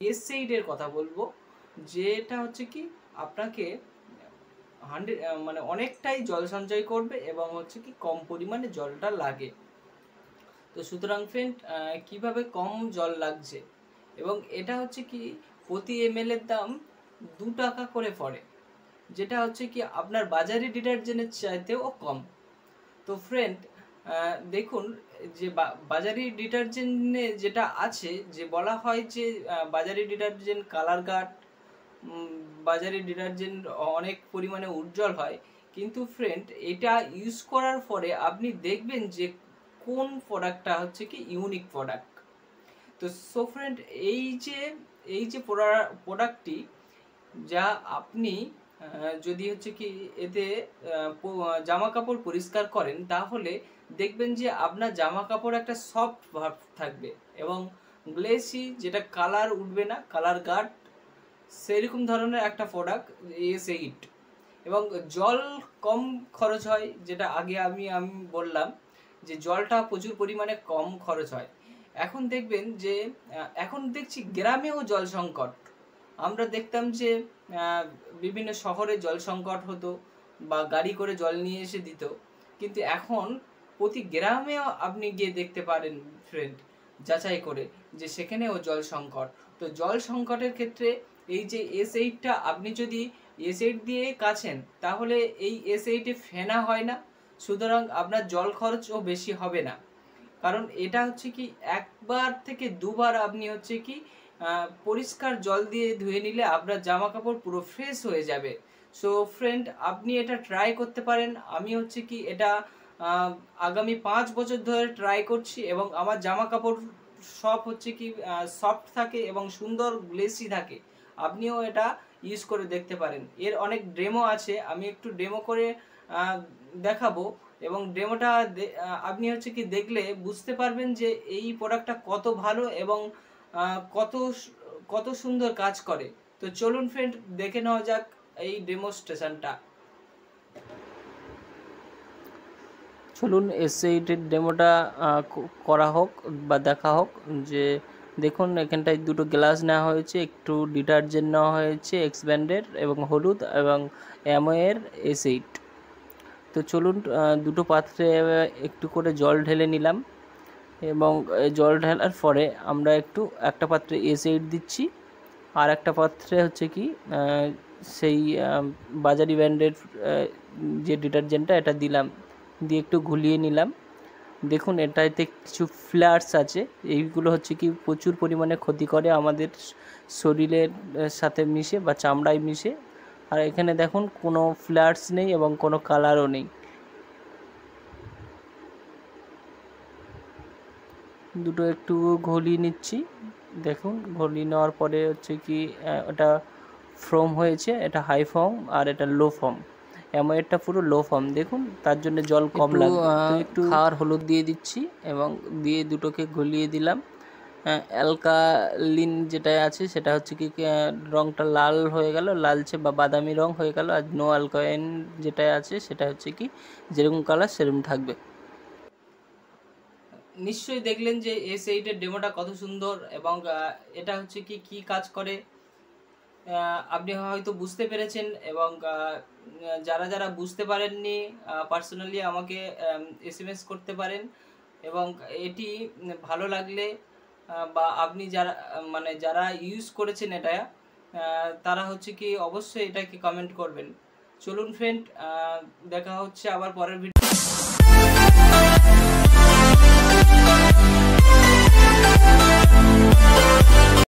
S8 এর কথা বলবো, যেটা হচ্ছে কি আপনাকে 100 মানে অনেকটাই জল সঞ্চয় করবে এবং হচ্ছে কি কম পরিমাণে জলটা লাগে। তো সুতরাং ফ্রেন্ড, কিভাবে কম জল লাগছে, এবং এটা হচ্ছে কি প্রতি ml এর দাম 2 টাকা করে পড়ে, যেটা হচ্ছে কি আপনার বাজারি ডিটারজেন্টের চাইতেও কম। তো ফ্রেন্ড, দেখুন যে বাজারি ডিটারজেন্টে যেটা আছে, যে বলা হয় যে বাজারি ডিটারজেন্ট কালার গার্ড, বাজারি ডিটারজেন্ট অনেক পরিমাণে উজ্জ্বল হয়, কিন্তু ফ্রেন্ড এটা ইউজ করার পরে আপনি দেখবেন যে কোন প্রোডাক্টটা হচ্ছে কি ইউনিক প্রোডাক্ট। তো সো ফ্রেন্ড, এই যে প্রোডাক্টটি, যা আপনি যদি হচ্ছে কি এতে জামা কাপড় পরিষ্কার করেন, তাহলে দেখবেন যে আপনার জামা কাপড় একটা সফট ভাব থাকবে এবং গ্লেসি, যেটা কালার উঠবে না, কালার গার্ড, সেরকম ধরনের একটা প্রোডাক্ট S8। এবং জল কম খরচ হয়, যেটা আগে আমি বললাম যে জলটা প্রচুর পরিমাণে কম খরচ হয়। এখন দেখবেন যে এখন দেখছি গ্রামেও জল সংকট। আমরা দেখতাম যে বিভিন্ন শহরে জল সংকট হতো বা গাড়ি করে জল নিয়ে এসে দিত, কিন্তু এখন প্রতি গ্রামেও আপনি গিয়ে দেখতে পারেন ফ্রেন্ড, যাচাই করে, যে সেখানেও জল সংকট। তো জল সংকটের ক্ষেত্রে এই যে S8টা আপনি যদি S8 দিয়ে কাছেন, তাহলে এই S8-এ ফেনা হয় না, সুতরাং আপনার জল খরচও বেশি হবে না। কারণ এটা হচ্ছে কি একবার থেকে দুবার আপনি হচ্ছে কি পরিষ্কার জল দিয়ে ধুয়ে নিলে আপনার জামা কাপড় পুরো ফ্রেশ হয়ে যাবে। সো ফ্রেন্ড, আপনি এটা ট্রাই করতে পারেন। আমি হচ্ছে কি এটা আগামী 5 বছর ধরে ট্রাই করছি, এবং আমার জামা কাপড় সব হচ্ছে কি সফট থাকে এবং সুন্দর গ্লেসি থাকে। আপনিও এটা ইউজ করে দেখতে পারেন। এর অনেক ডেমো আছে, আমি একটু ডেমো করে দেখাবো, এবং ডেমোটা আপনি হচ্ছে কি দেখলে বুঝতে পারবেন যে এই প্রোডাক্টটা কত ভালো এবং কত সুন্দর কাজ করে। তো চলুন ফ্রেন্ড, দেখে নেওয়া যাক এই ডেমোস্ট্রেশনটা। চলুন S8 এর ডেমোটা করা হোক বা দেখা হোক। যে দেখুন, এখানটায় দুটো গ্লাস নেওয়া হয়েছে, একটু ডিটারজেন্ট নেওয়া হয়েছে এক্সব্যান্ডের এবং হলুদ, এবং অ্যামোয়ের S8। তো চলুন, দুটো পাত্রে একটু করে জল ঢেলে নিলাম, এবং জল ঢালার পরে আমরা একটা পাত্রে S8 দিচ্ছি, আর একটা পাত্রে হচ্ছে কি সেই বাজারি ব্র্যান্ডের যে ডিটারজেন্টটা এটা দিলাম, দিয়ে একটু ঘুলিয়ে নিলাম। দেখুন, এটাতে কিছু ফ্লার্স আছে, এইগুলো হচ্ছে কি প্রচুর পরিমাণে ক্ষতি করে আমাদের শরীরের সাথে মিশে বা চামড়ায় মিশে। আর এখানে দেখুন কোনো ফ্লার্স নেই এবং কোনো কালারও নেই। দুটো একটু ঘলিয়ে নিচ্ছি। দেখুন, ঘলিয়ে নেওয়ার পরে হচ্ছে কি ওটা ফর্ম হয়েছে, এটা হাই ফর্ম আর এটা লো ফর্ম। অ্যামোয়েরটা পুরো লো ফর্ম। দেখুন, তার জন্য জল কম লাগবে। তো একটু খাওয়ার হলুদ দিয়ে দিচ্ছি, এবং দিয়ে দুটোকে ঘলিয়ে দিলাম। অ্যালকালিন যেটা আছে সেটা হচ্ছে কি রঙটা লাল হয়ে গেল, লালচে বা বাদামি রং হয়ে গেল। আর নো অ্যালকালাইন যেটা আছে সেটা হচ্ছে কি যেরকম কালার সেরকম থাকবে। নিশ্চয়ই দেখলেন যে S8 এর ডেমোটা কত সুন্দর, এবং এটা হচ্ছে কি কাজ করে আপনি হয়তো বুঝতে পেরেছেন। এবং যারা বুঝতে পারেননি, পার্সোনালি আমাকে SMS করতে পারেন। এবং এটি ভালো লাগলে বা আপনি যারা ইউজ করেছেন এটা, তারা হচ্ছে কি অবশ্যই এটাকে কমেন্ট করবেন। চলুন ফ্রেন্ড, দেখা হচ্ছে আবার পরের ভিডিও।